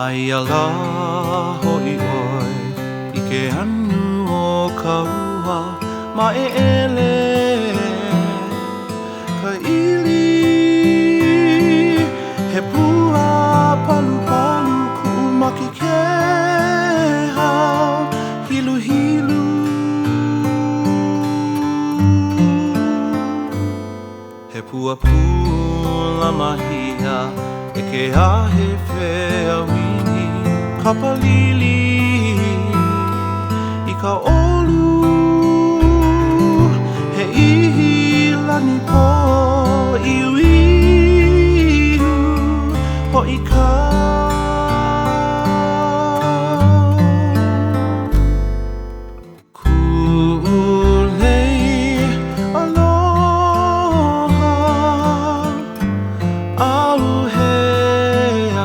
Ai ala hoi oi I ke anu o ka ua ma e ele Ka ili he pua palu palu ku maki ke hao hilu hilu He pua pula mahia E ke ahe whea wini Kapalili I ka olu He ihi lani po Iu iu Ho i ka Kulei aloha Alu he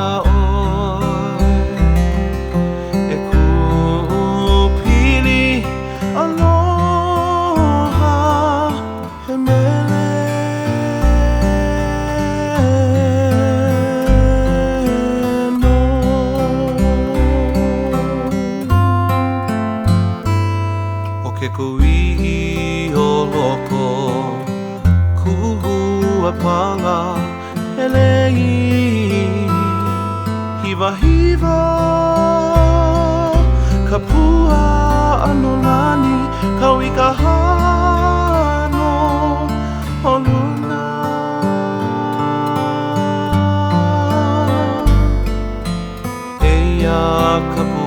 a oi E kupili aloha He mele no O ke kuihi o loko Kuhua pala Elei Hiva hiva Ka pua ano lani Kau I ka hano O luna Eia ka pua